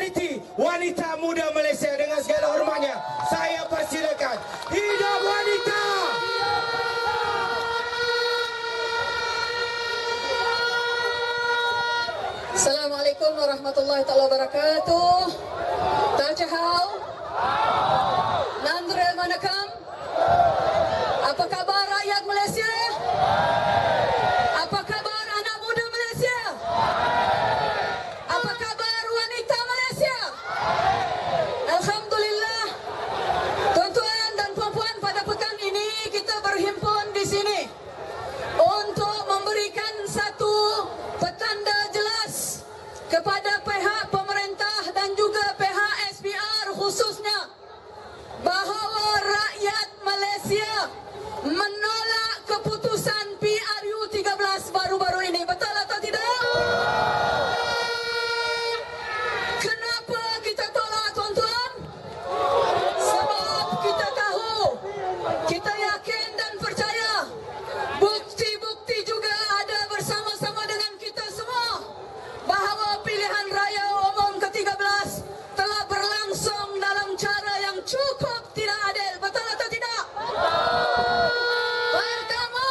majoriti wanita muda Malaysia. Dengan segala hormatnya, saya persilakan. Hidup wanita! Assalamualaikum warahmatullahi taala wabarakatuh. Tajahau. Nandrel manakam. Apa kabar rakyat Malaysia? Apa kabar anak muda Malaysia? Apa kabar wanita Malaysia? Alhamdulillah. Tuan-tuan dan puan-puan, pada pekan ini kita berhimpun di sini untuk memberikan satu petanda jelas kepada pihak pemerintah dan juga pihak SPR khususnya bahawa rakyat Malaysia menolak keputusan PRU 13 baru-baru ini. Betul atau tidak? Kenapa kita tolak, tuan-tuan? Sebab kita tahu, kita yakin dan percaya bukti-bukti juga ada bersama-sama dengan kita semua bahawa pilihan raya umum ke-13 telah berlangsung dalam cara yang cukup tidak adil. Betul atau tidak? Pertama,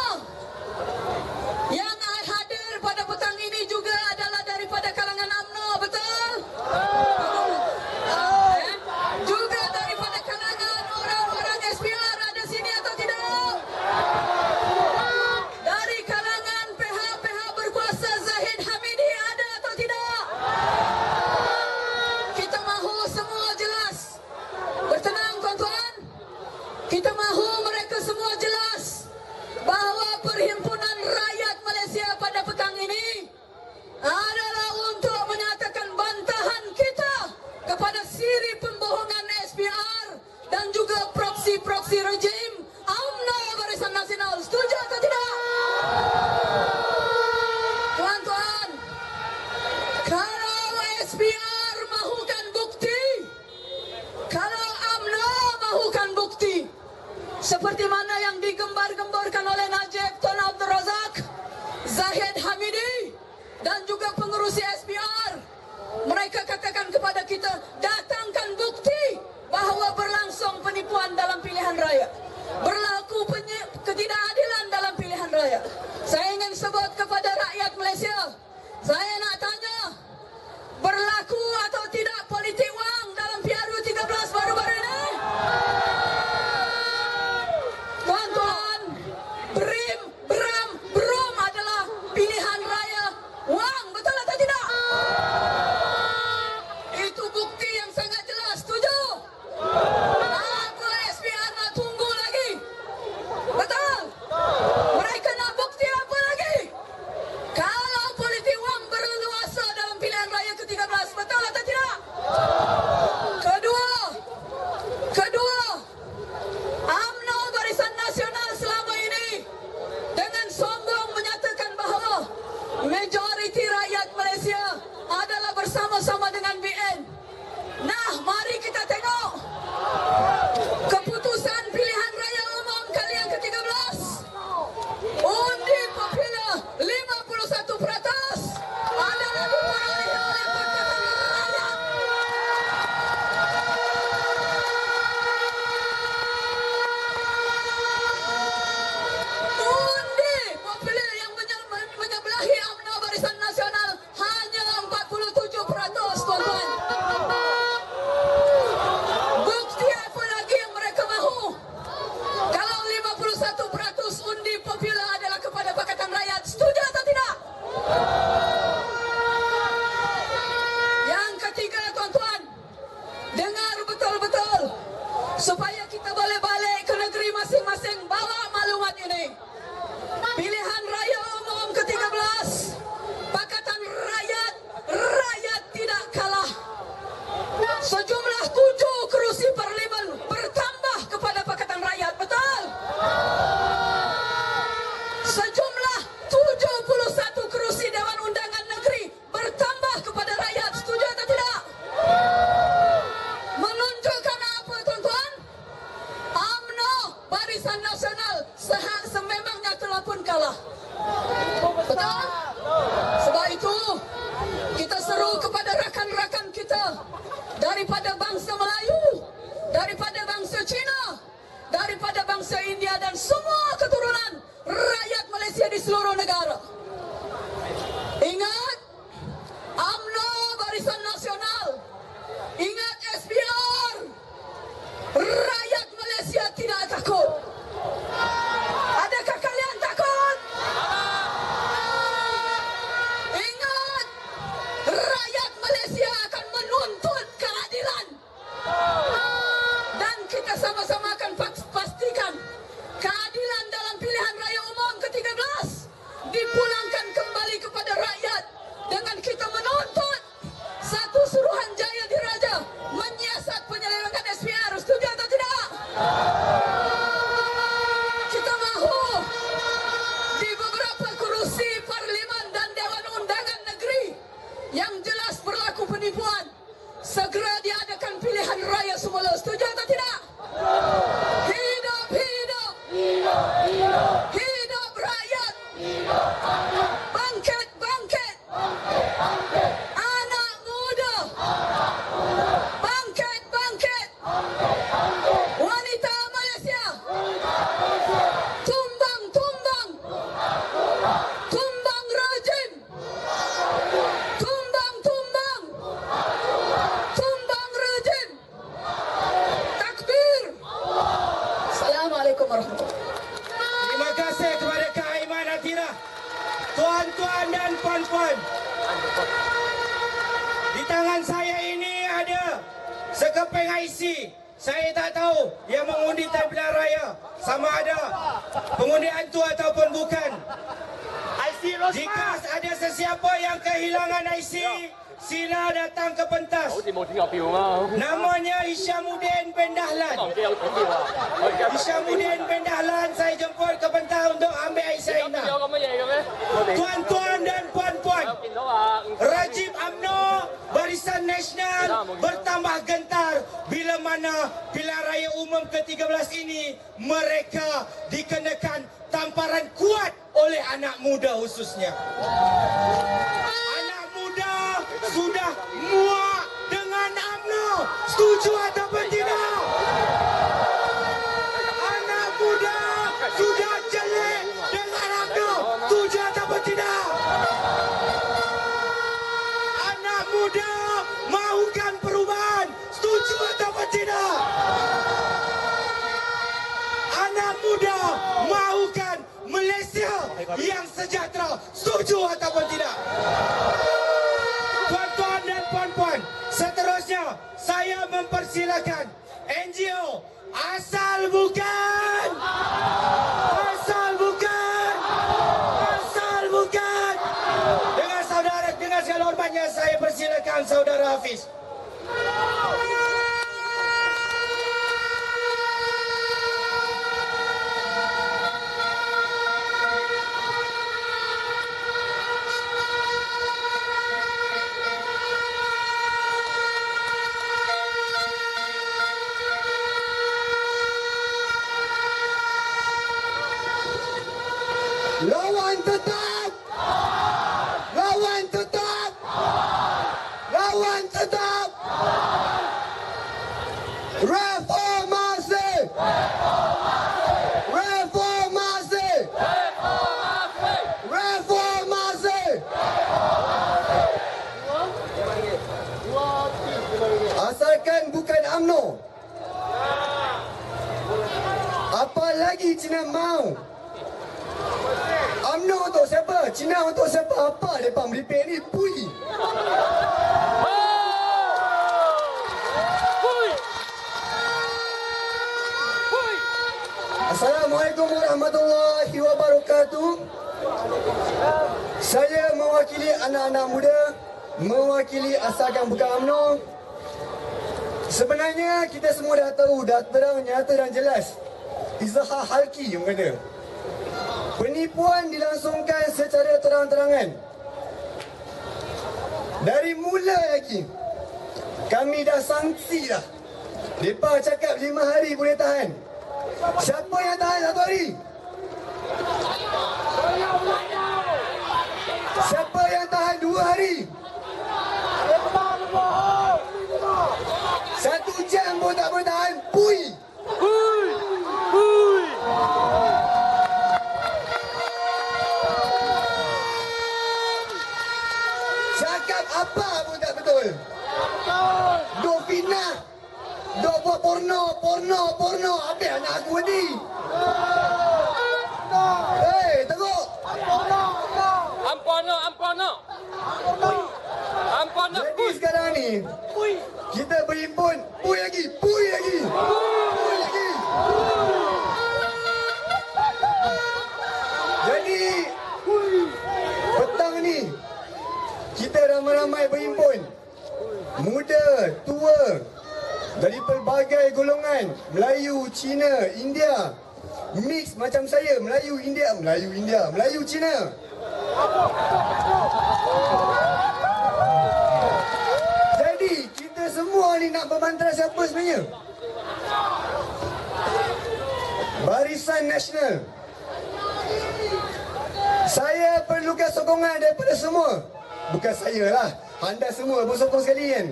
yang hadir pada petang ini juga adalah daripada kalangan UMNO. Betul? Juga daripada kalangan orang-orang SPR ada sini atau tidak? Dari kalangan pihak-pihak berkuasa Zahid Hamidi ada atau tidak? Kita mahu semua jelas. Bertenang, tuan-tuan. Kita mahu mereka semua jelas bahawa perhimpunan rakyat Malaysia pada petang ini adalah untuk menyatakan bantahan kita kepada siri pembohongan SPR dan juga proksi-proksi rejim UMNO Barisan Nasional. Setuju atau tidak? Tuan-tuan, kalau SPR mahukan bukti, kalau UMNO mahukan bukti, seperti mana yang digembar-gemborkan oleh Najib Tun Abdul Razak, Zahid Hamidi dan juga pengurusi SPR, mereka katakan kepada kita, datangkan bukti bahawa berlangsung penipuan dalam pilihan raya, berlaku ketidakadilan dalam pilihan raya. Saya ingin sebut kepada rakyat Malaysia, saya nak tanya, berlaku atau tidak politik wang dalam PRU 13 baru-baru ini? Tuan-tuan, BRAM adalah pilihan raya wang. Betul atau tidak? Itu bukti yang sangat jelas. Setuju? Apa SPR nak tunggu lagi? Betul? Mereka nak bukti apa lagi? Kalau politik wang berleluasa dalam pilihan raya ke-13, betul atau tidak? Kedua, UMNO Barisan Nasional selama ini dengan sombong menyatakan bahawa majoriti rakyat Malaysia adalah bersama-sama dengan BN. Nah, mari kita tengok keputusan pilihan raya umum kali yang ke-13. Undi popular 51% adalah diperoleh oleh Pakatan Rakyat. Undi popular yang menyebelahi UMNO Barisan Nasional hanya 47%, tuan-tuan. daripada bangsa Melayu, daripada bangsa Cina, daripada bangsa India dan semua keturunan rakyat Malaysia di seluruh negara. Ingat, UMNO Barisan Nasional. Ingat SPR. Rakyat Malaysia tidak takut. Adakah kalian takut? Ingat, rakyat Malaysia akan menuntut keadilan. Dan kita sama-sama akan pastikan keadilan dalam pilihan raya umum ke-13 dipulangkan kembali kepada rakyat dengan kita menuntut satu Suruhanjaya Diraja menyiasat penyelewengan SPR. Setuju atau tidak? Kita mahu di beberapa kerusi Parlimen dan Dewan Undangan Negeri yang jelas berlaku penipuan, segera diadakan pilihan raya semula. Setuju atau tidak? Hidup, hidup, hidup rakyat. Bangkit, bangkit. Anak muda. Bangkit, bangkit. Wanita Malaysia. Tumbang, tumbang. Tumbang rejim. Tumbang, tumbang. Tumbang rejim. Takbir. Assalamualaikum warahmatullahi wabarakatuh. Terima kasih kepada Kak Aiman Atira. Tuan-tuan dan puan-puan, di tangan saya ini ada sekeping IC. Saya tak tahu yang mengundi time pilihan raya sama ada pengundi hantu ataupun bukan. Jika ada sesiapa yang kehilangan IC, sila datang ke pentas. Namanya Hishamuddin bin Dahlan. Hishamuddin bin Dahlan saya jemput ke pentas untuk ambil IC Aina. Tuan-tuan dan puan-puan, rejim UMNO Barisan Nasional bertambah gentar bila mana pilihan raya umum ke-13 ini mereka dikenakan tamparan kuat oleh anak muda khususnya. Anak muda sudah muak dengan UMNO. Setuju ataupun tidak? Anak muda sudah jelek dengan UMNO. Setuju ataupun tidak? Anak muda mahukan perubahan. Setuju ataupun tidak? Anak muda mahukan Malaysia yang sejahtera. Setuju ataupun tidak? Tuan-tuan dan puan-puan, seterusnya saya mempersilakan NGO Asal Bukan. Asal Bukan. Asal Bukan. Dengan saudara, dengan segala hormatnya saya persilakan saudara Hafiz. Lawan tetap! Lawan tetap! Lawan tetap! Reformasi! Reformasi! Reformasi! Asalkan bukan UMNO. Apa lagi Cina mau? UMNO untuk siapa? Cina untuk siapa? Apa mereka meripik ni? Pui! Assalamualaikum warahmatullahi wabarakatuh. Saya mewakili anak-anak muda, mewakili asalkan bukan UMNO. Sebenarnya kita semua dah tahu, dah terang, nyata dan jelas. Izhar Halki yang kata penipuan dilangsungkan secara terang-terangan. Dari mula lagi kami dah sanksi dah. Mereka cakap 5 hari boleh tahan. Siapa yang tahan 1 hari? Siapa yang tahan 2 hari? porno. Apa anak aku ni? Hei, teruk. Ampono. Jadi sekarang ni, kita berhimpun. Pui lagi. Jadi, petang ni, kita ramai-ramai berhimpun. Muda, tua, dari pelbagai golongan. Melayu, Cina, India. Mix macam saya, Melayu, Cina. Jadi, kita semua ni nak berbantara siapa sebenarnya? Barisan Nasional. Saya perlukan sokongan daripada semua. Bukan saya lah, anda semua bersokong sekali kan.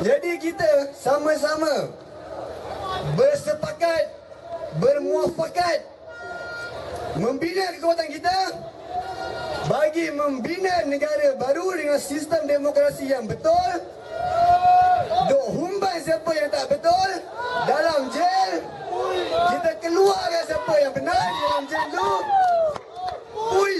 Jadi kita sama-sama bersepakat, bermuafakat membina kekuatan kita bagi membina negara baru dengan sistem demokrasi yang betul. Duk humban siapa yang tak betul dalam jel. Kita keluarkan siapa yang benar di dalam jel tu. Pui.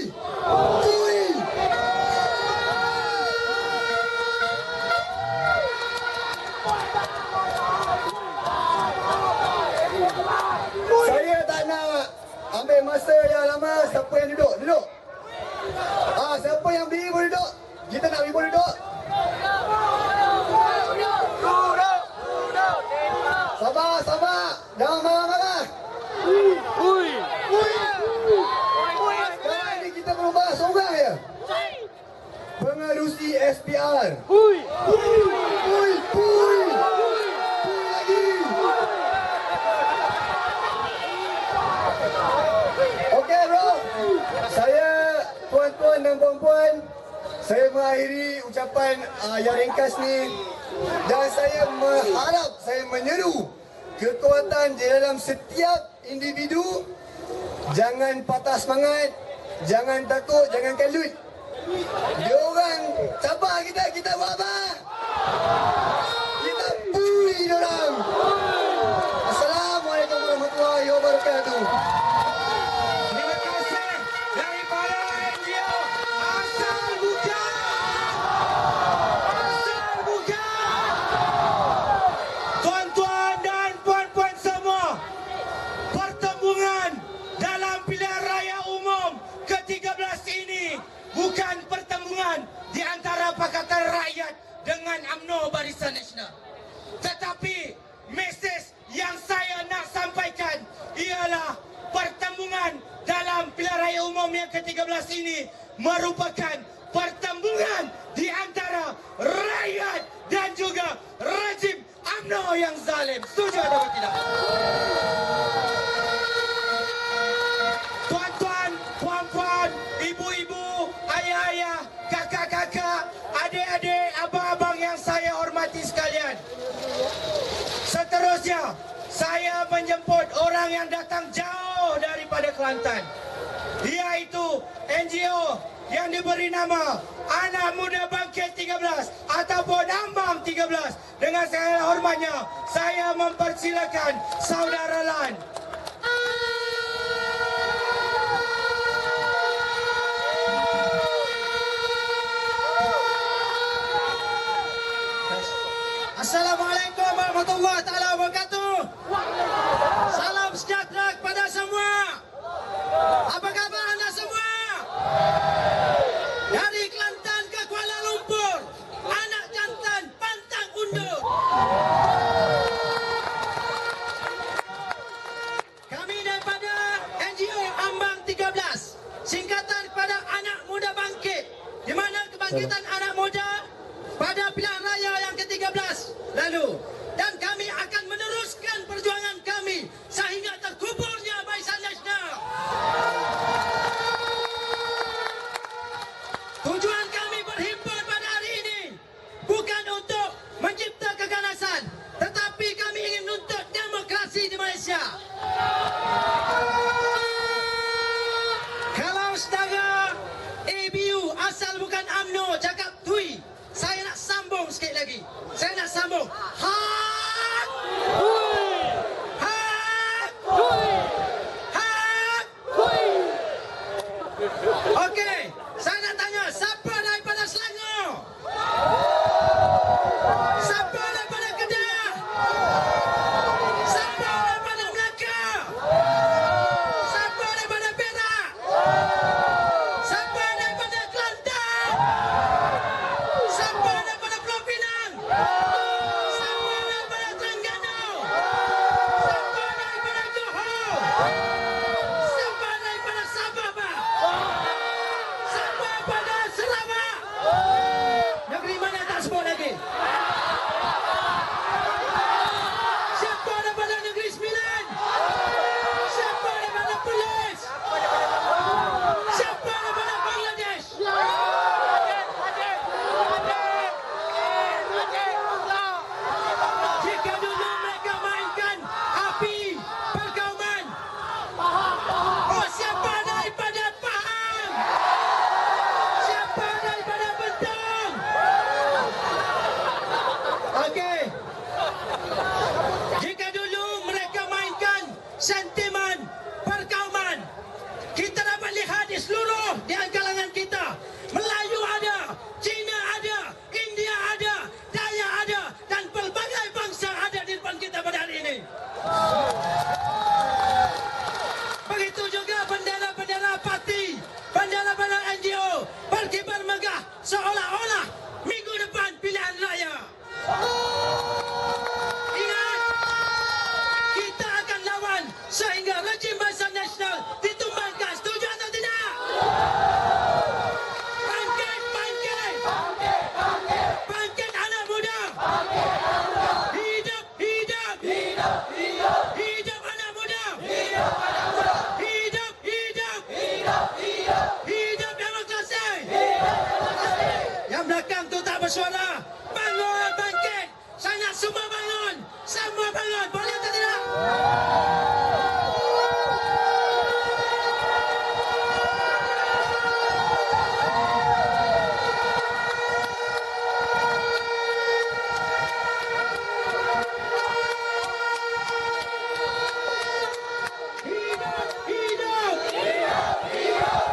Saya tak nak ambil masa yang lama. Siapa yang duduk. Siapa yang berdiri boleh duduk. Kita nak berdiri boleh duduk. Sabar. Jangan marah-marah. Sekarang ni kita berubah seorang je. Pengerusi SPR. Pui lagi. Okey bro. Saya, tuan-tuan dan puan-puan, saya mengakhiri ucapan yang ringkas ni. Dan saya mengharap, saya menyeru kekuatan di dalam setiap individu. Jangan patah semangat, jangan takut, jangan kalut. Dia orang cabar kita buat apa? Kita pui dia orang. Assalamualaikum warahmatullahi wabarakatuh. Terima kasih daripada NGO Asal Bukan. Tuan-tuan dan puan-puan semua, pertembungan dalam pilihan raya umum ke-13 ini bukan pertembungan di antara Pakatan Rakyat dengan UMNO Barisan Nasional. Tetapi mesej yang saya nak sampaikan ialah pertembungan dalam pilihan raya umum yang ke-13 ini merupakan pertembungan di antara rakyat dan juga rejim UMNO yang zalim. Setuju atau tidak? Tuan-tuan, puan-puan, ibu-ibu, ayah-ayah, kakak-kakak, adik-adik, abang-abang yang saya hormati sekalian. Seterusnya, saya menjemput orang yang datang jauh daripada Kelantan, iaitu NGO yang diberi nama Anak Muda Bangkit 13 ataupun Ambang 13. Dengan segala hormatnya, saya mempersilakan Saudara Lan. Assalamualaikum warahmatullahi taala wabarakatuh. Salam sejahtera kepada semua. Apa khabar anda semua? Dari Kelantan ke Kuala Lumpur, anak jantan pantang undur. Kami daripada NGO Ambang 13, singkatan kepada Anak Muda Bangkit, di mana kebangkitan anak muda pada pilihan raya yang ke-13 lalu, dan kami akan meneruskan perjuangan kami sehingga terkuburnya Barisan Nasional. Tujuan kami berhimpun pada hari ini bukan untuk mencipta keganasan, tetapi kami ingin menuntut demokrasi di Malaysia. Kalau saudara ABU asal bukan UMNO cakap tui, saya nak sambung sikit lagi. Saya nak sambung. Hak! Siapa daripada Terengganu? Siapa daripada Johor? Siapa daripada Sabah, Pak? Siapa pada Sarawak? Negeri mana tak sebut lagi? Siapa daripada Negeri Sembilan? Siapa daripada Perlis? Siapa daripada Bangladesh? Jika dulu mereka mainkan api perkauman, oh siapa daripada Pahang? Siapa daripada Bentong? Okey. Jika dulu mereka mainkan sentimen perkauman, kita dapat lihat di seluruh di kalangan kita, Melayu ada, Cina ada, India ada, Dayak ada, dan pelbagai bangsa ada di depan kita pada hari ini. Begitu juga bendera-bendera parti, bendera-bendera NGO berkibar megah seolah-olah minggu depan pilihan raya. Ingat, kita akan lawan sehingga rejim Barisan Nasional ditumbangkan. Setuju atau tidak? Bangkit, bangkit! Bangkit anak muda! Hidup, hidup! Hidup anak muda! Hidup, hidup! Hidup demokrasi! Yang belakang tu tak bersuara. Bangun, bangkit! Saya nak semua bangun! Semua bangun! Boleh atau tidak? Hidup, hidup!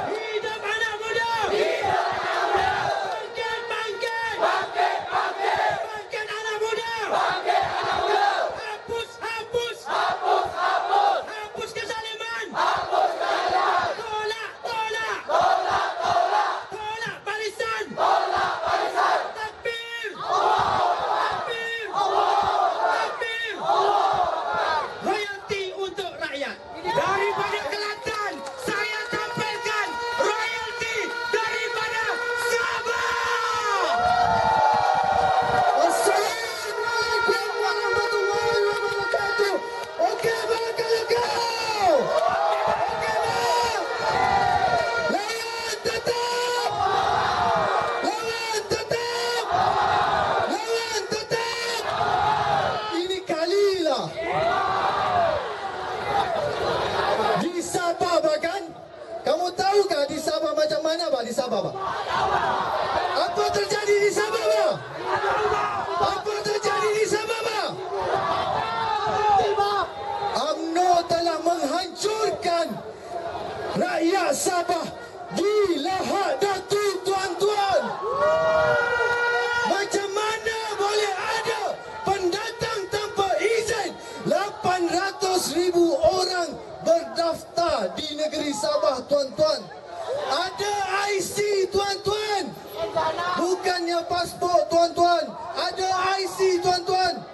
Hidup anak muda! Bangkit, bangkit! Bangkit anak muda! Hapus, hapus! Hapus kezaliman! Tolak, tolak! Tolak barisan! Takbir! Takbir! Takbir! Royalti untuk rakyat. Daripada Kelantan, saya tampilkan royalti daripada Sabah. Assalamualaikum warahmatullahi wabarakatuh. Okey, bakal-bakal. Okey, bang. Lawan tetap. Lawan tetap. Lawan tetap. Ini kalilah. Di Sabah bahkan, kamu tahu kah di Sabah macam mana, Pak? Di Sabah, Pak? Apa terjadi di Sabah, Pak? Apa terjadi di Sabah, Pak? UMNO telah menghancurkan rakyat Sabah di Lahad Datu, tuan-tuan. Macam mana boleh ada pendatang tanpa izin? 800,000 orang berdaftar di negeri Sabah, tuan-tuan. Ada IC, tuan-tuan. Bukannya pasport, tuan-tuan. Ada IC, tuan-tuan.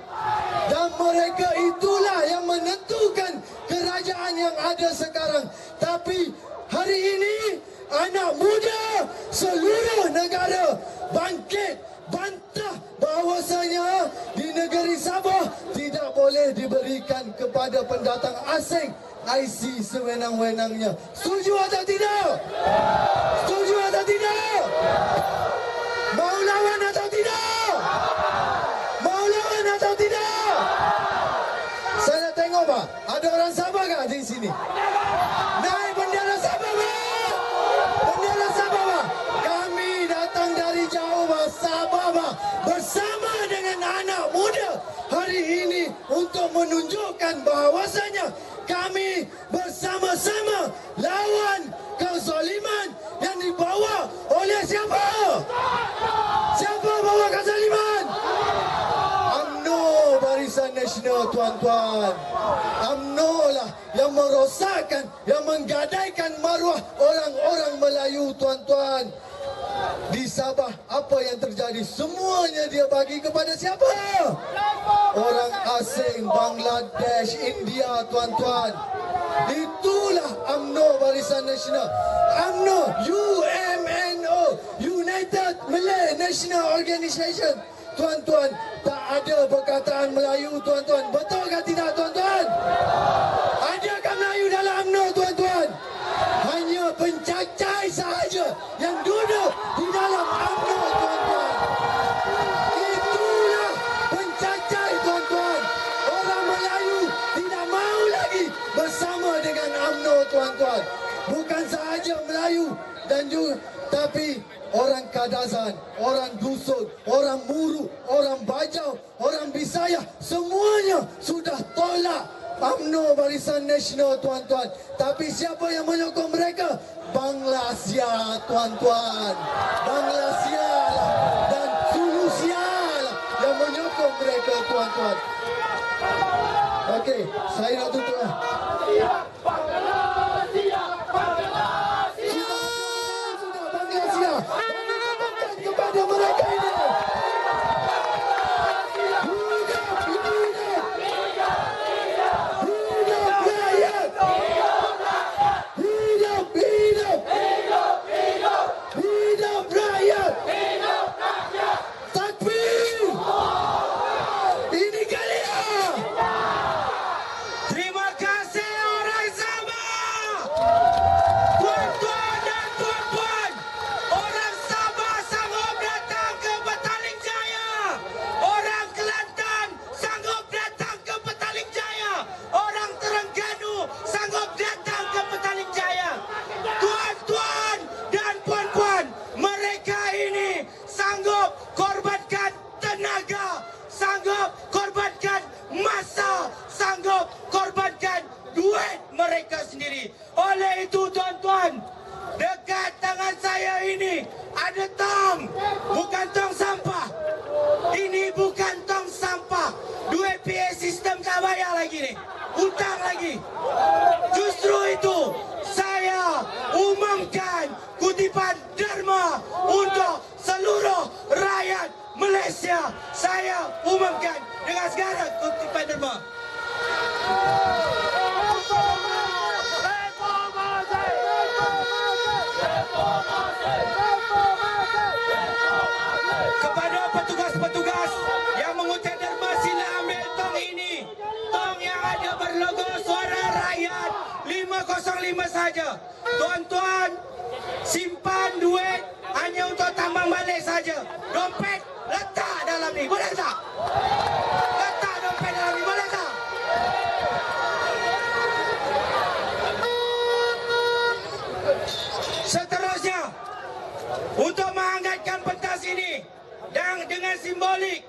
Dan mereka itulah yang menentukan kerajaan yang ada sekarang. Tapi hari ini anak muda seluruh negara bangkit bantah bahawasanya di negeri Sabah tidak boleh diberikan kepada pendatang asing IC sewenang-wenangnya. Setuju atau tidak? Setuju atau tidak? Mau lawan atau tidak? Mau lawan atau tidak? Saya nak tengok, Pak. Ada orang Sabah kah di sini? Naik bendera Sabah, Pak. Bendera Sabah, Pak. Kami datang dari jauh, Pak. Sabah, Pak. Bersama dengan anak muda hari ini untuk menunjukkan bahawasanya kami bersama-sama lawan kezaliman yang dibawa oleh siapa? Siapa bawa kezaliman? UMNO Barisan Nasional, tuan-tuan. UMNO lah yang merosakkan, yang menggadaikan maruah orang-orang Melayu, tuan-tuan. Di Sabah apa yang terjadi? Semuanya dia bagi kepada siapa? Orang asing, Bangladesh, India, tuan-tuan. Itulah UMNO Barisan Nasional. UMNO, UMNO, United Malay National Organisation. Tuan-tuan, tak ada perkataan Melayu, tuan-tuan. Betul ke tidak, tuan-tuan? Adakah Melayu dalam UMNO, tuan-tuan? Hanya pencacai sahaja yang duduk di dalam UMNO, tuan-tuan. Itulah pencacai, tuan-tuan. Orang Melayu tidak mahu lagi bersama dengan UMNO, tuan-tuan. Bukan sahaja Melayu dan juga, tapi orang Kadazan, orang Dusun, orang Muru, orang Bajau, orang Bisaya, semuanya sudah tolak UMNO Barisan Nasional, tuan-tuan. Tapi siapa yang menyokong mereka? Bangladesh, tuan-tuan. Bangladesh dan Sulusia yang menyokong mereka, tuan-tuan. Okey, saya nak tutup lah. Sudah, Bangladesh. Kepada mereka ini. Terima kasih orang Sabah. Tuan-tuan dan puan-puan, orang Sabah sanggup datang ke Petaling Jaya. Orang Kelantan sanggup datang ke Petaling Jaya. Orang Terengganu sanggup datang ke Petaling Jaya. Tuan-tuan dan puan-puan, mereka ini sanggup korbankan tenaga, sanggup korbankan masa, sanggup korbankan duit mereka sendiri. Oleh itu, tuan-tuan, dekat tangan saya ini ada tong, bukan tong sampah. Ini bukan tong sampah. Duit PA sistem tak bayar lagi ni, hutang lagi. Justru itu saya umumkan kutipan derma untuk seluruh rakyat Malaysia. Saya umumkan dengan segala kutipan derma. Kepada petugas-petugas yang mengutip derma, sila ambil tong ini. Tong yang ada berlogo Suara Rakyat 505 saja. Tuan-tuan, simpan duit hanya untuk tambang balik saja. Dompet letak dalam ni, boleh tak? Letak dompet dalam ni, boleh tak? Seterusnya, untuk menghangatkan pentas ini dan dengan simbolik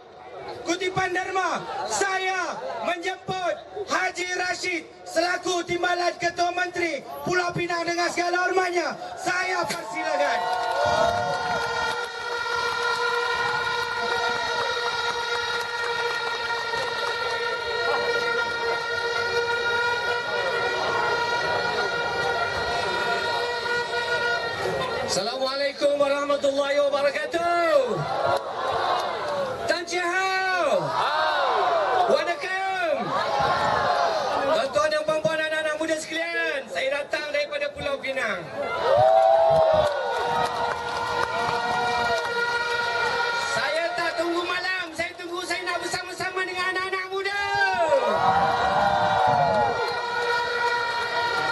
kutipan derma, saya menjemput Haji Rashid selaku Timbalan Ketua Menteri Pulau Pinang dengan segala hormatnya. Saya persilakan. Assalamualaikum warahmatullahi wabarakatuh. Tan Chia Hao. Waalaikum. Tuan-tuan dan puan-puan, anak-anak muda sekalian, saya datang daripada Pulau Pinang. Saya tak tunggu malam, saya tunggu saya nak bersama-sama dengan anak-anak muda.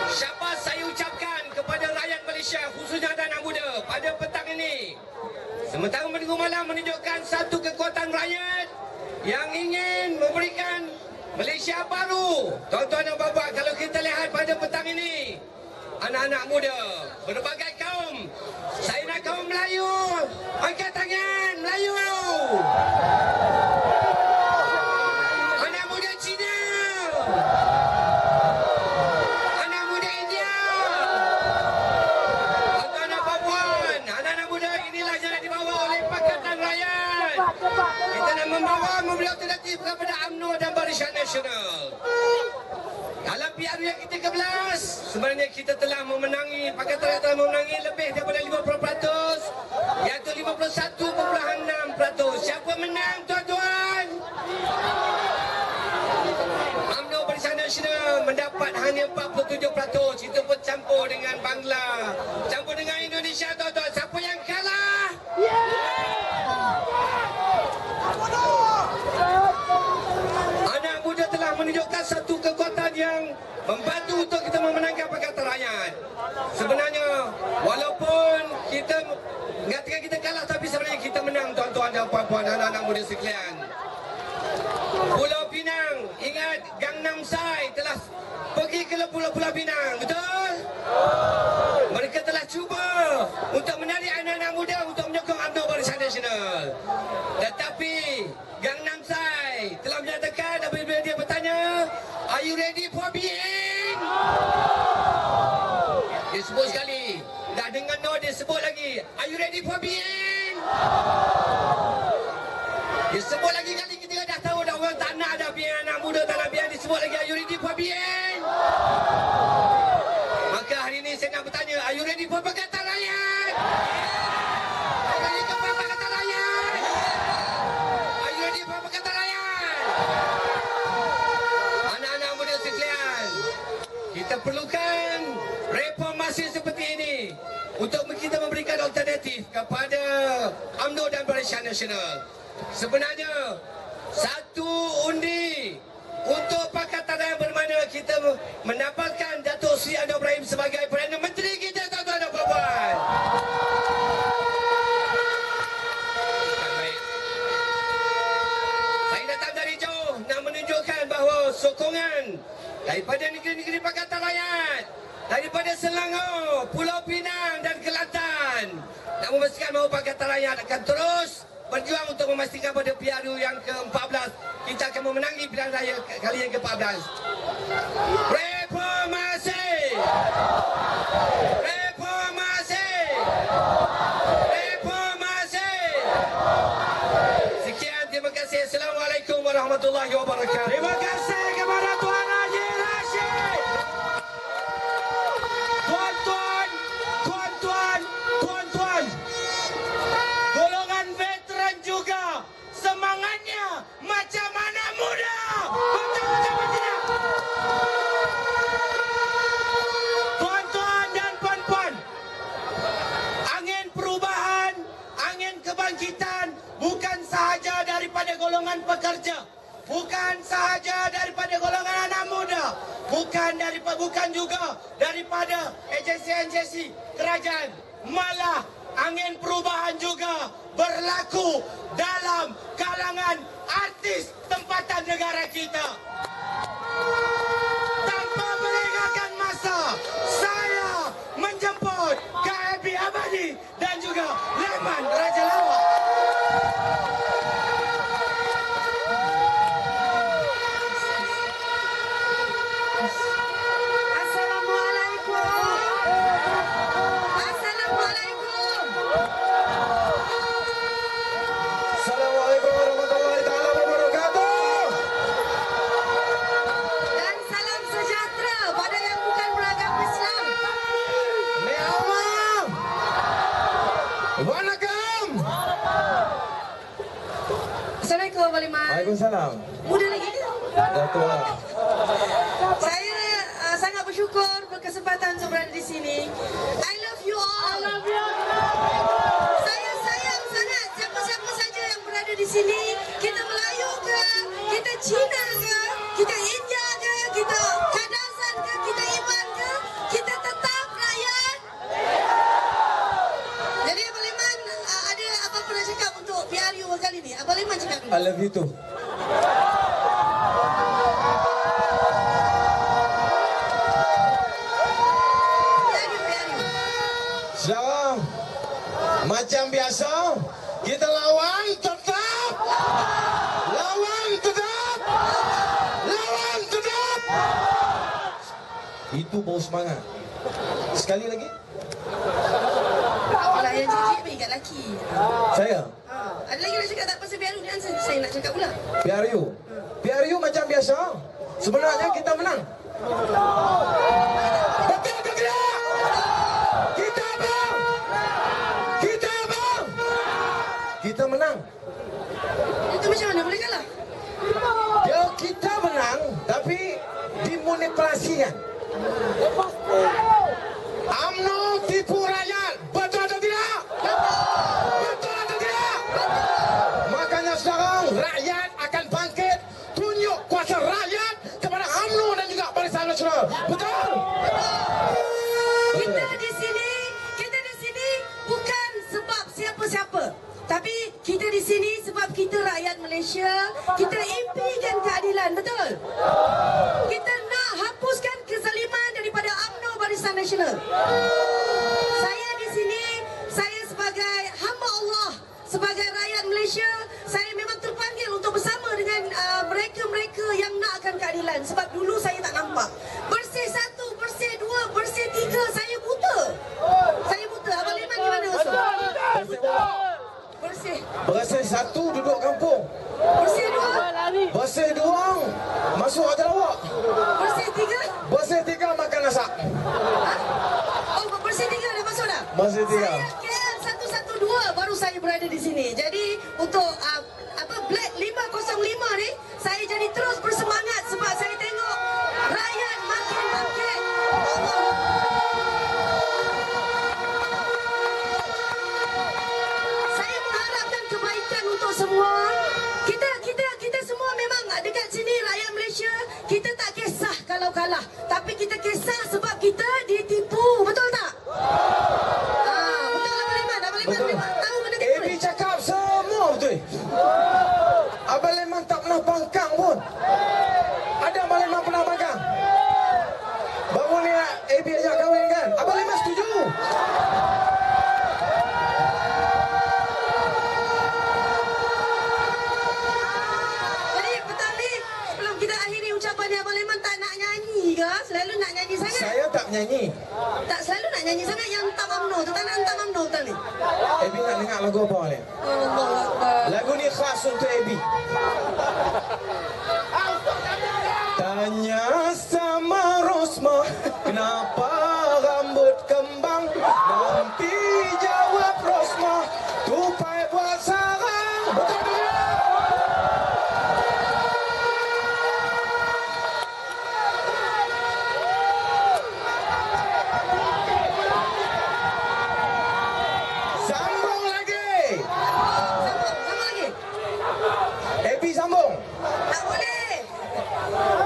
Syabas saya ucapkan kepada rakyat Malaysia, khususnya anak-anak muda pada petang ini. Sementara menunggu malam menunjukkan satu kekuatan rakyat yang ingin memberikan Malaysia baru. Tuan-tuan dan puan-puan, kalau kita lihat pada petang ini, anak-anak muda, berbagai kaum. Saya nak kaum Melayu. Angkat tangan, Melayu. Anak muda Cina. Anak muda India. Tuan-tuan dan puan-puan, anak-anak muda inilah yang nak dibawa oleh Pakatan Rakyat. Kita nak membawa memberi alternatif kepada UMNO dan Barisan Nasional. Dalam PRU yang ke-13, sebenarnya kita telah memenangi, Pakatan Rakyat telah memenangi lebih daripada 50%, iaitu mendapat hanya 47%. Itu pun campur dengan Bangla, campur dengan Indonesia, tuan-tuan. Siapa yang kalah? Anak muda telah menunjukkan satu kekuatan yang membantu untuk kita memenangkan Pakatan Rakyat. Sebenarnya, walaupun kita mengatakan kita kalah, tapi sebenarnya kita menang, tuan-tuan dan puan-puan, anak-anak muda sekalian. Pulau Pinang, ingat Gangnam Style telah pergi ke Pulau Pinang, betul? Mereka telah cuba untuk menarik anak-anak muda untuk menyokong UMNO Barisan Nasional. Tetapi Gangnam Style telah menyatakan apabila dia bertanya, "Are you ready for being?" Dia sebut sekali. Dah dengar no, dia sebut lagi, "Are you ready for being?" Dia sebut lagi kali ketiga, dah tahu dah orang tak nak dah biar anak muda tak nak biar disebut lagi, "Are you ready for being?" Maka hari ini saya nak bertanya, are you ready for Pakatan Rakyat? Are you ready for Pakatan Rakyat? Are you ready for Pakatan Rakyat? Anak-anak muda sekalian, kita perlukan reformasi seperti ini untuk kita memberikan alternatif kepada UMNO dan Barisan Nasional. Sebenarnya, satu undi untuk Pakatan Rakyat bermakna kita mendapatkan Datuk Seri Anwar Ibrahim sebagai Perdana Menteri kita, tuan-tuan dan puan-puan. Baik. Saya datang dari jauh nak menunjukkan bahawa sokongan daripada negeri-negeri Pakatan Rakyat, daripada Selangor, Pulau Pinang dan Kelantan, nak memastikan bahawa Pakatan Rakyat akan terus berjuang untuk memastikan pada PRU yang ke-14 kita akan memenangi pilihan raya kali yang ke-14. Reformasi! Reformasi! Reformasi! Sekian, terima kasih. Assalamualaikum warahmatullahi wabarakatuh. Terima kasih kepada Tuan Haji Rashid. Tuan-tuan, golongan veteran juga semangatnya macam mana muda. Betul-betul tidak? Tuan-tuan dan puan-puan, angin perubahan, angin kebangkitan bukan sahaja daripada golongan pekerja, bukan sahaja daripada golongan anak muda, bukan juga daripada agensi-agensi kerajaan, malah angin perubahan juga berlaku dalam kalangan artis tempatan negara kita. Tanpa melengahkan masa, saya menjemput KIB Abadi dan juga Leman Raja Lawak. Assalamualaikum warahmatullahi taala wabarakatuh. Dan salam sejahtera pada yang bukan beragama Islam. Ni Allah. Waalaikum. Assalamualaikum, Abang Liman. Waalaikumsalam. Muda lagi ke? Dah tua. Saya sangat bersyukur berkesempatan untuk berada di sini. I love you all. Saya sayang sangat siapa-siapa saja yang berada di sini. Kita Melayu ke, kita Cina ke, kita India ke, kita Kadasan ke, kita Iban ke, kita tetap rakyat. Jadi Abang Liman ada apa-apa nak cakap untuk PRU kali ni? Abang Liman cakap dulu. I love you too. PRU. Shalom. Macam biasa, kita lawan tetap. Lawan tetap. Lawan tetap. Itu bau semangat. Sekali lagi. Apalah yang cakap ingat lelaki. Saya. Ada lagi nak cakap tak pasal PRU ni? Saya nak cakap pula. PRU. PRU macam biasa. Sebenarnya kita menang. Betul ke tidak? Kita bang. Kita bang. Kita menang. Itu macam mana boleh kalah? Ya kita menang, tapi dimanipulasi kan? UMNO tipu rakyat. Betul atau tidak? Betul atau tidak? Makanya sekarang rakyat akan bangkit, tunjuk kuasa rakyat kepada UMNO dan juga Barisan Nasional. Betul? Kita di sini bukan sebab siapa-siapa. Tapi kita di sini sebab kita rakyat Malaysia, kita impikan keadilan, betul? Kita nak hapuskan kezaliman daripada UMNO Barisan Nasional. Saya di sini, saya sebagai hamba Allah, sebagai rakyat Malaysia, saya memang terpanggil untuk bersama dengan mereka-mereka yang nakkan keadilan. Sebab dulu saya tak nampak. Bersih 1, bersih 2, bersih 3, saya buta. Saya buta. Abang Leman gimana Ustaz? Bersih. Bersih 1 duduk kampung. Bersih 2. Bersih 2 masuk aja lawak. Bersih 3. Bersih 3 makan nasi. Oh, bersih 3 dah masuk dah? Bersih 3. Saya KL 112 baru saya berada di sini. Jadi untuk Black 505 ni, saya jadi terus bersemangat sebab saya tengok rakyat makin bangkit. Saya mengharapkan kebaikan untuk semua. Kita semua memang dekat sini rakyat Malaysia, kita tak kisah kalau kalah, tapi kita kisah sebab kita ditipu, betul tak? Betul Abang Leman. Abang Leman tahu benda gitu. AB cakap semua betul. Abang Leman tak pernah bangkang pun. Ada Abang Leman pernah bangkang? Baru ni AB ajak kahwin kan? Abang Leman setuju? Jadi petang ni, sebelum kita akhiri ucapan ni, Abang Leman tak nak nyanyi ke? Selalu nak nyanyi sangat? Saya tak menyanyi. Tak selalu nak nyanyi sangat yang hentam UMNO tu. Tak nak hentam UMNO petang ni? AB nak dengar lagu apa ni? Allah Akbar. Lagu ni khas untuk AB. Tanya sama Rosma, kenapa rambut kembang? Nanti jawab Rosma, tupai buat sarang. Betul tak? Sambung lagi. Sama lagi? AB sambung. Tak boleh.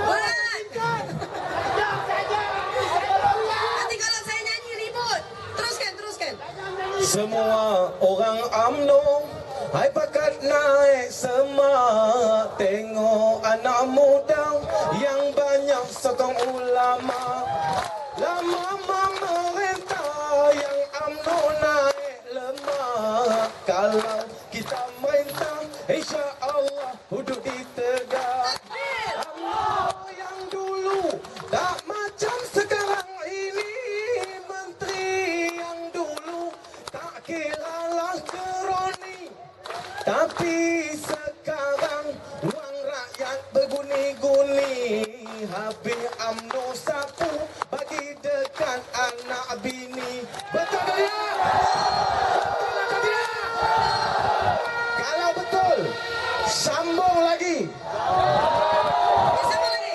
Berat. Nanti kalau saya nyanyi ribut. Teruskan. Semua orang UMNO, hai bakat naik semak. Tengok anak muda yang banyak sokong ulama. Lama memerintah yang UMNO naik lemah. Kalau kita merintah, insya Allah duduk di tegak. UMNO yang dulu tak macam sekarang ini. Menteri yang dulu tak kiralah keroni. Tapi sekarang wang rakyat berguni-guni. Habis UMNO sapu bagi dekat anak bini. Betul tak? Betul atau tidak? Kalau betul, sambung lagi. Sama lagi.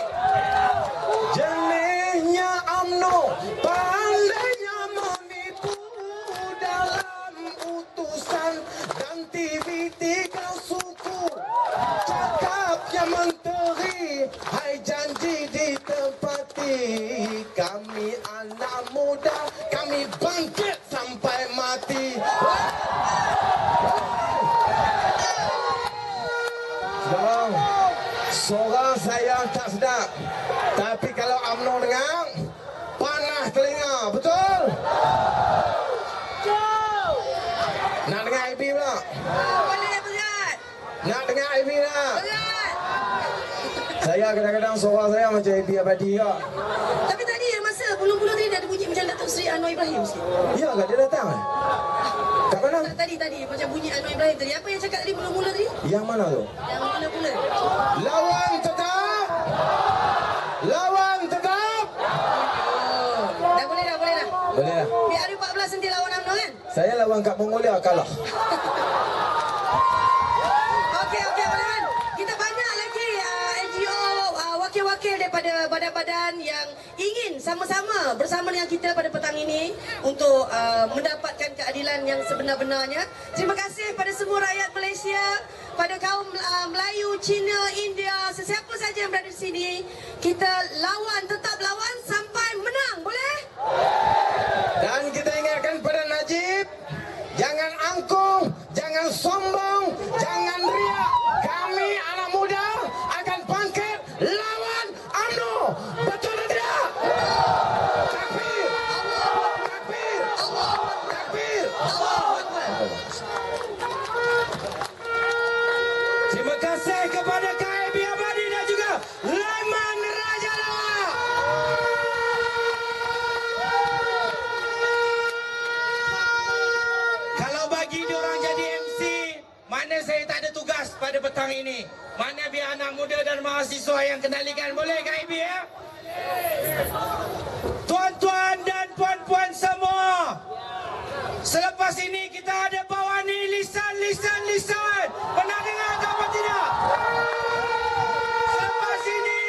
Jenihnya UMNO, pandainya menipu dalam utusan dan TV3 suku. Cakapnya menteri, hai janji ditepati. Kami anak muda, kami bangkit sampai mati. Sekarang, suara saya tak sedap. Tapi kalau UMNO dengar, panas telinga. Betul? Nak dengar AB pula? Boleh berat. Nak dengar AB tak? Berat. Saya kadang-kadang suara saya macam AB Abadi tak? Tapi tadi masa bulu-bulu tadi ada bunyi macam Datuk Seri Anwar Ibrahim sikit. Ya ke dia datang? Kat mana? Tadi macam bunyi Anwar Ibrahim tadi. Apa yang cakap tadi mula-mula tadi? Yang mana tu? Yang mula-mula. Lawan tetap! Lawan tetap! Dah boleh dah. Boleh lah. PRU14 nanti lawan UMNO kan? Saya lawan kat Mongolia kalah. Okey, boleh kan? Kita banyak lagi NGO wakil-wakil daripada kepada badan-badan yang ingin sama-sama bersama dengan kita pada petang ini untuk mendapatkan keadilan yang sebenar-benarnya. Terima kasih pada semua rakyat Malaysia, pada kaum Melayu, Cina, India, sesiapa saja yang berada di sini. Kita lawan, tetap lawan sampai menang, boleh? Dan kita ingatkan pada Najib, jangan angkuh, jangan sombong, jangan riak. Kami anak muda akan bangkit lawan UMNO. Betul atau tidak? Takbir! Takbir! Takbir! Terima kasih kepada KAB Abadi dan juga Laiman Raja Lawak. Kalau bagi diorang jadi MC, mana saya tak ada tugas pada petang ini. Mana biar anak muda dan mahasiswa yang kendalikan. Boleh KAB ya? Tuan-tuan dan puan-puan semua, selepas ini kita ada bawa ni lisan. Pernah dengar atau tidak? Selepas ini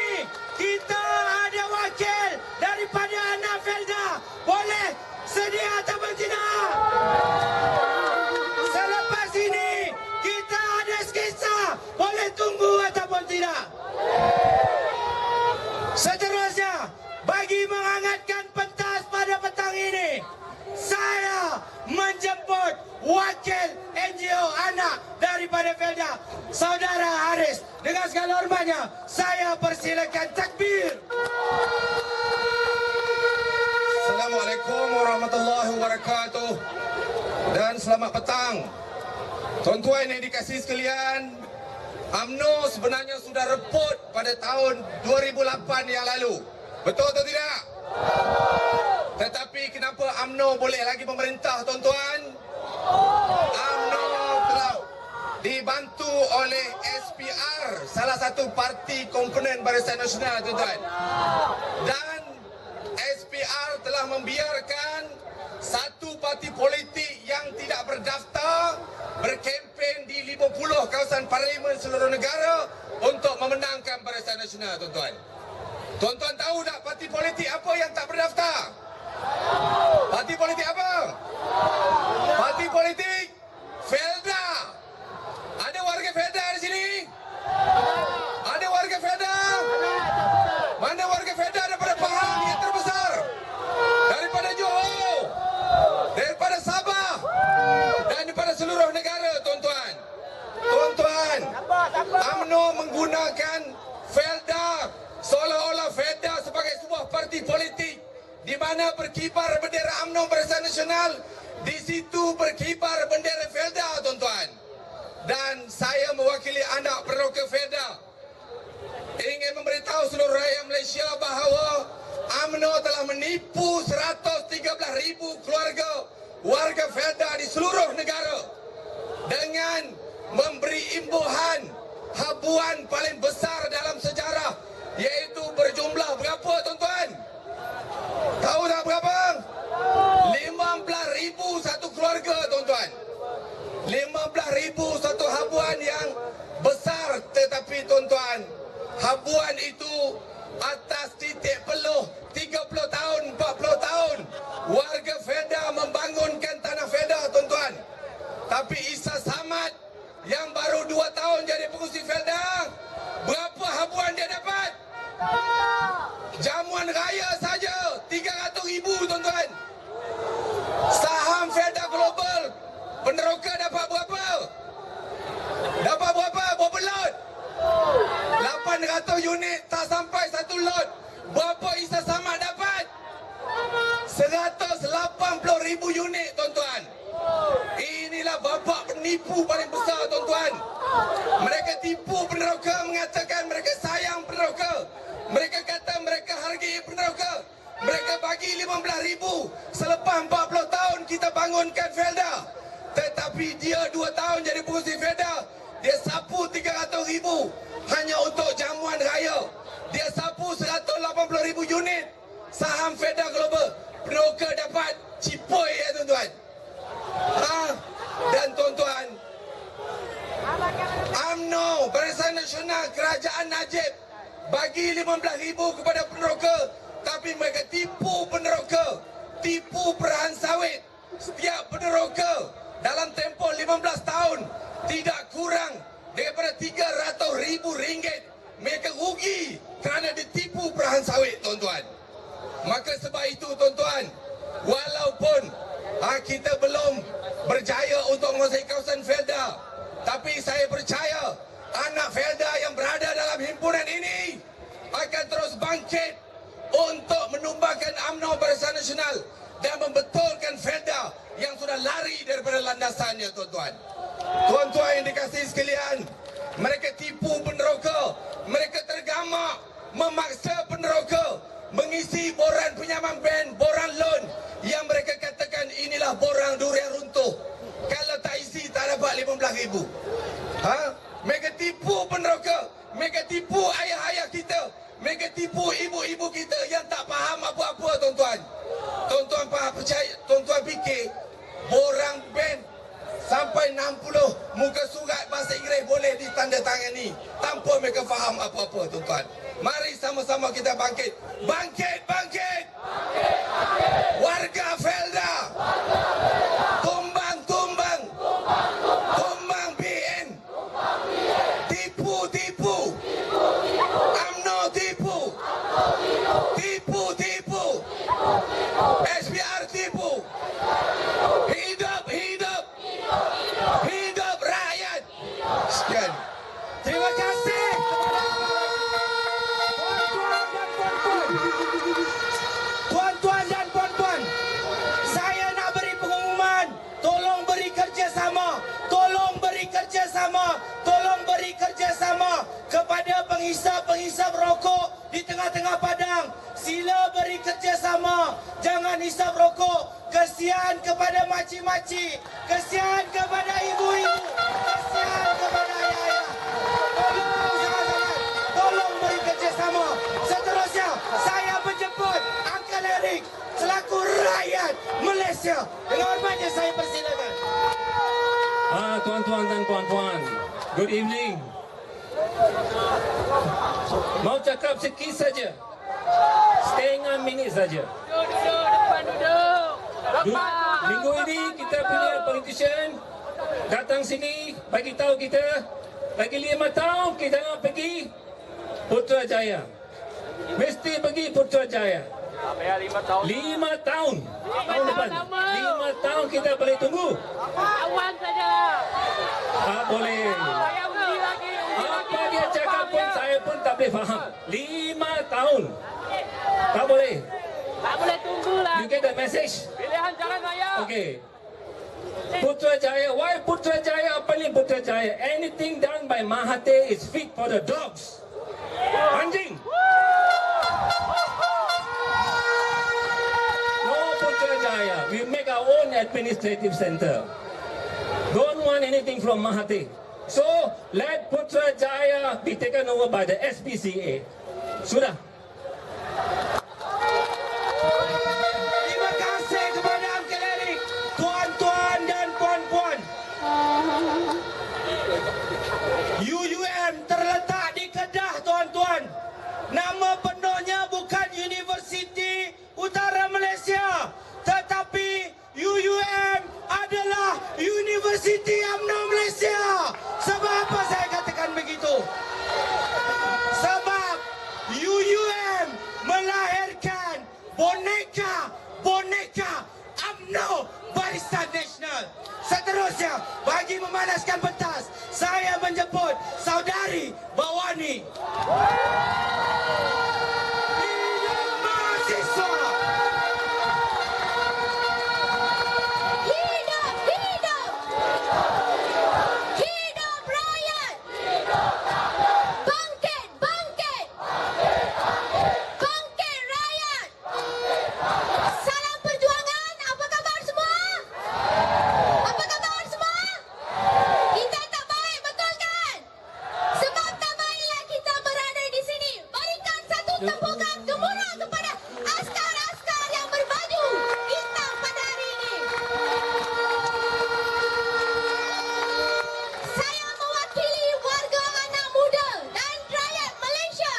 kita ada wakil daripada anak Felda. Boleh sedia atau tidak? Selepas ini kita ada skisa. Boleh tunggu ataupun tidak? Seterusnya, bagi menghangatkan pentas pada petang ini, saya menjemput wakil NGO anak daripada Felda, Saudara Haris. Dengan segala hormatnya, saya persilakan takbir. Assalamualaikum warahmatullahi wabarakatuh. Dan selamat petang. Tuan-tuan yang dikasihi sekalian, UMNO sebenarnya sudah reput pada tahun 2008 yang lalu. Betul atau tidak? Tetapi kenapa UMNO boleh lagi memerintah, tuan-tuan? UMNO telah dibantu oleh SPR, salah satu parti komponen Barisan Nasional, tuan-tuan. Dan SPR telah membiarkan satu parti politik yang tidak berdaftar berkempen di 50 kawasan parlimen seluruh negara untuk memenangkan Barisan Nasional, tuan-tuan. Tuan-tuan tahu tak parti politik apa yang tak berdaftar? Parti politik apa? Parti politik Felda. Ada warga Felda di sini? Ada warga Felda? Mana warga Felda daripada Pahang yang terbesar? Daripada Johor, daripada Sabah, dan daripada seluruh negara, tuan-tuan. Tuan-tuan, UMNO menggunakan Felda seolah-olah Felda sebagai sebuah parti politik di mana berkibar bendera UMNO Barisan Nasional, di situ berkibar bendera Felda, tuan-tuan. Dan saya mewakili anak peroka Felda ingin memberitahu seluruh rakyat Malaysia bahawa UMNO telah menipu 113,000 keluarga warga Felda di seluruh negara dengan memberi imbuhan habuan paling besar dalam sejarah, iaitu berjumlah berapa, tuan-tuan? Tahu tak berapa? 15,000 satu keluarga, tuan-tuan. 15,000 satu habuan yang besar. Tetapi, tuan-tuan, habuan itu atas titik peluh 30 tahun, 40 tahun warga Felda membangunkan tanah Felda, tuan-tuan. Tapi Isa Samad yang baru 2 tahun jadi pengurusi Felda, berapa habuan dia dapat? Jamuan raya saja 300,000, tuan-tuan. Saham Felda Global peneroka dapat berapa? Dapat berapa? Berapa lot? 800 unit, tak sampai 1 lot. Berapa Isa Samad dapat? 180,000 unit, tuan-tuan. Inilah bapa penipu paling besar, tuan-tuan. Mereka tipu peneroka, mengatakan mereka sayang peneroka. Mereka kata mereka hargai peneroka. Mereka bagi 15,000. Selepas 40 tahun kita bangunkan Felda. Tetapi dia 2 tahun jadi pengurusi Felda, dia sapu 300,000 hanya untuk jamuan raya. Dia sapu 180,000 unit saham Felda Global. Peneroka dapat cipoi, ya, tuan-tuan. Dan tuan-tuan, UMNO Barisan Nasional Kerajaan Najib bagi 15,000 kepada peneroka, tapi mereka tipu peneroka, tipu perahan sawit. Setiap peneroka dalam tempoh 15 tahun tidak kurang daripada RM300,000 mereka rugi kerana ditipu perahan sawit, tuan-tuan. Maka sebab itu, tuan-tuan, walaupun kita belum berjaya untuk menguasai kawasan Felda, tapi saya percaya anak Felda yang berada dalam himpunan ini akan terus bangkit untuk menumbangkan UMNO Barisan Nasional dan membetulkan Felda yang sudah lari daripada landasannya, tuan-tuan. Tuan-tuan yang dikasihi sekalian, mereka tipu peneroka, mereka tergamak memaksa peneroka mengisi borang pinjaman bank, borang loan yang mereka katakan inilah borang durian runtuh. Kalau tak isi tak dapat 15,000. Mereka tipu peneroka, mereka tipu ayah-ayah kita, mereka tipu ibu-ibu kita yang tak faham apa-apa, tuan-tuan. Tuan-tuan percaya, tuan-tuan fikir borang bank sampai 60 muka surat bahasa Inggeris boleh ditandatangani tanpa mereka faham apa-apa, tuan-tuan. Mari sama-sama kita bangkit. Bangkit, bangkit! Warga Felda! Tumbang, tumbang! Tumbang BN! Tipu, tipu! UMNO tipu! Tipu, tipu! SPR tipu! Hidup, hidup! Hidup rakyat! Sekian. Terima kasih kepada tuan-tuan dan puan-puan. Saya nak beri pengumuman. Tolong beri kerjasama. Tolong beri kerjasama. Tolong beri kerjasama kepada penghisap-penghisap rokok di tengah-tengah padang. Sila beri kerjasama. Jangan hisap rokok. Kesian kepada makcik-makcik. Kesian kepada ibu-ibu. Kesian kepada ayah-ayah. Tolong sangat-sangat. Tolong beri kerjasama. Seterusnya, saya menjemput Uncle Eric selaku rakyat Malaysia. Dengan hormatnya saya persilakan. Tuan-tuan dan puan-puan, good evening. Mau cakap sikit saja, setengah minit saja. Minggu ini kita punya politician datang sini bagi tahu kita lagi 5 tahun kita nak pergi Putrajaya. Mesti pergi Putrajaya. 5 tahun. Tahun depan. 5 tahun kita boleh tunggu. Awan saja. Boleh. Saya undi lagi. Apa dia cakap pun saya pun tak boleh faham. 5 tahun. Tak boleh. Tak boleh tunggu lah. You get the message? Pilihan jalan raya. Okay. Putrajaya. Why Putrajaya? Apa ni Putrajaya? Anything done by Mahathir is fit for the dogs. Anjing. No Putrajaya. We make our own administrative center. Don't want anything from Mahathir. So, let Putrajaya be taken over by the SPCA. Sudah. Terima kasih kepada Uncle Eric. Tuan-tuan dan puan-puan. UUM terletak di Kedah, tuan-tuan. Nama penuhnya bukan Universiti Utara Malaysia, tetapi UUM adalah Universiti UMNO Malaysia. Sebab apa saya katakan begitu? Sebab UUM melahirkan boneka UMNO Barisan Nasional. Seterusnya, bagi memanaskan pentas, saya menjemput saudari Bawani. Hidup mahasiswa! Hidup, hidup! Hidup rakyat! Bangkit, bangkit! Bangkit rakyat! Salam perjuangan, apa khabar semua? Apa khabar semua? Kita tak baik, betul kan? Sebab tak baiklah kita berada di sini. Berikan satu tembukan gemuruh kepada askar-askar yang berbaju hitam pada hari ini. Saya mewakili warga anak muda dan rakyat Malaysia.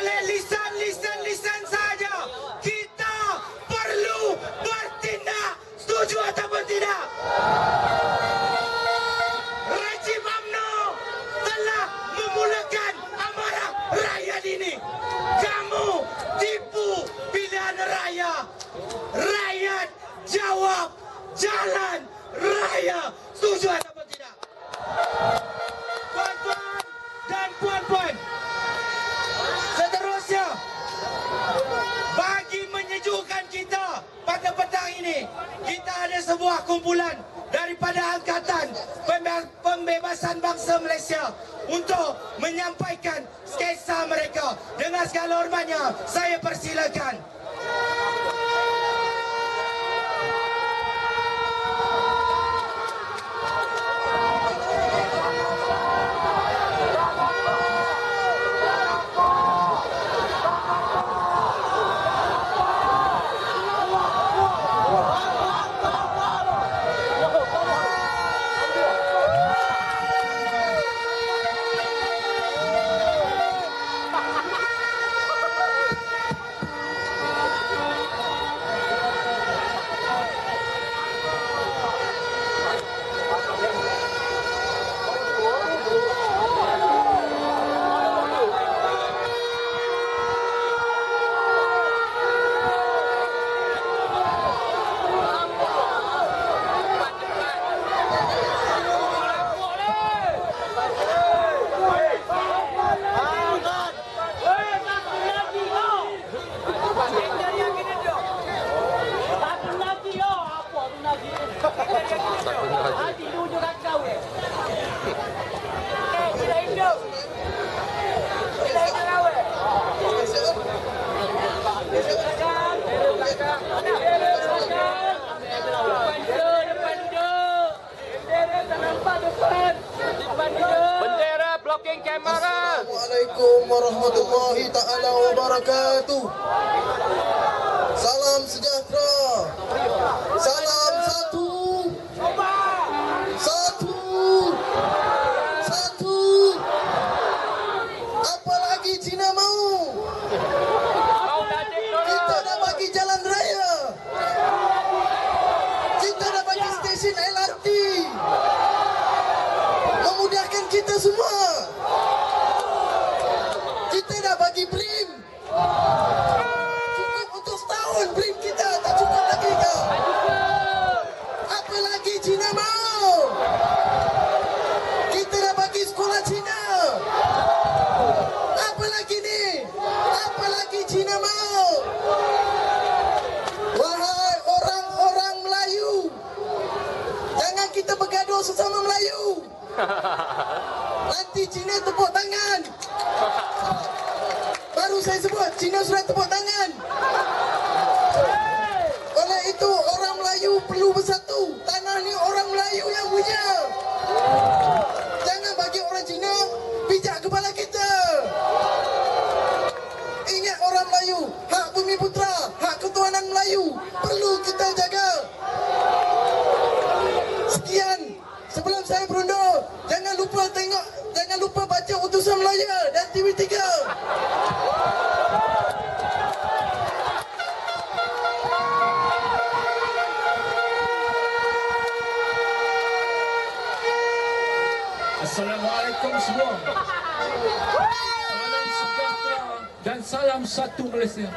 oleh lisan saja. Kita perlu bertindak. Setuju ataupun tidak? Rejim UMNO telah memulakan amarah rakyat ini. Kamu tipu pilihan raya. Rakyat jawab jalan raya. Setuju ataupun tidak? Tuan-tuan dan puan-puan, seterusnya, bagi menyejukkan kita pada petang ini, kita ada sebuah kumpulan daripada Angkatan Pembebasan Bangsa Malaysia untuk menyampaikan sketsa mereka. Dengan segala hormatnya, saya persilakan. Bendera blocking kamera. Assalamualaikum warahmatullahi ta'ala wabarakatuh. Salam sejahtera. Salam satu. Satu. Satu. Apa lagi Cina mau? Kita dah bagi jalan raya. Kita dah bagi stesen LRT. Memudahkan kita semua. Kita dah bagi BRIM. Cukup untuk setahun BRIM kita. Tak cukup lagi ke? Apa lagi Cina mau? Kita dah bagi sekolah Cina. Apa lagi ni? Apa lagi Cina mau? Wahai orang-orang Melayu, jangan kita bergaduh sesama Melayu. Nanti Cina tepuk tangan. Baru saya sebut, Cina sudah tepuk tangan. Oleh itu, orang Melayu perlu bersatu. Tanah ni orang Melayu yang punya. Jangan bagi orang Cina pijak kepala kita. Ingat orang Melayu, hak bumi putera, hak ketuhanan Melayu perlu kita jaga. Sekian. Sebelum saya berundur, jangan lupa baca Utusan Melaya dan TV3. Assalamualaikum semua. Salam sejahtera dan salam satu Malaysia.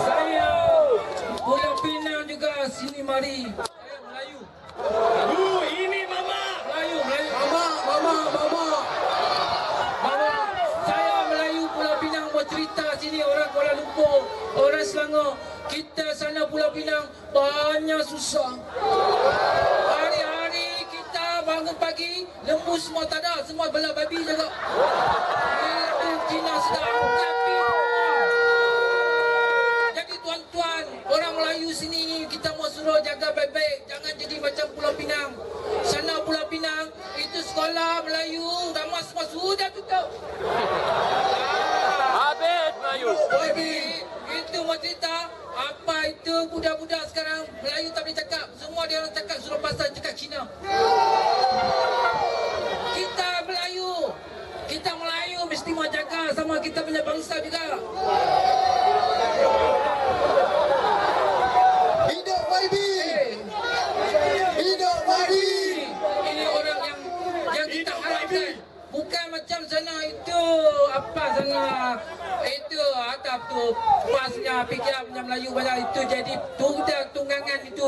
Saya Pulau Pinang juga sini mari. Saya Melayu. Ini mama. Melayu. Mama. Saya Melayu Pulau Pinang mau cerita sini, orang Kuala Lumpur, orang Selangor. Kita sana Pulau Pinang banyak susah. Hari-hari kita bangun pagi, lembu semua tak ada, semua belah babi jaga. Itu Cina sedang tapi jadi tuan-tuan, orang Melayu sini kita mau suruh jaga baik-baik, jangan jadi macam Pulau Pinang. Sana Pulau Pinang itu sekolah Melayu, ramah semua sudah tutup. Habis Melayu. Babi, itu mau cerita apa itu budak-budak sekarang Melayu tak boleh cakap, semua dia orang cakap suruh pasal cakap Cina. Kita Melayu mesti mau jaga kita punya bangsa juga. Hidup YB! Hidup YB! Ini orang yang kita harapkan. Bukan macam sana itu apa sana itu atap tu pasnya fikir punya Melayu banyak itu jadi tunggangan itu.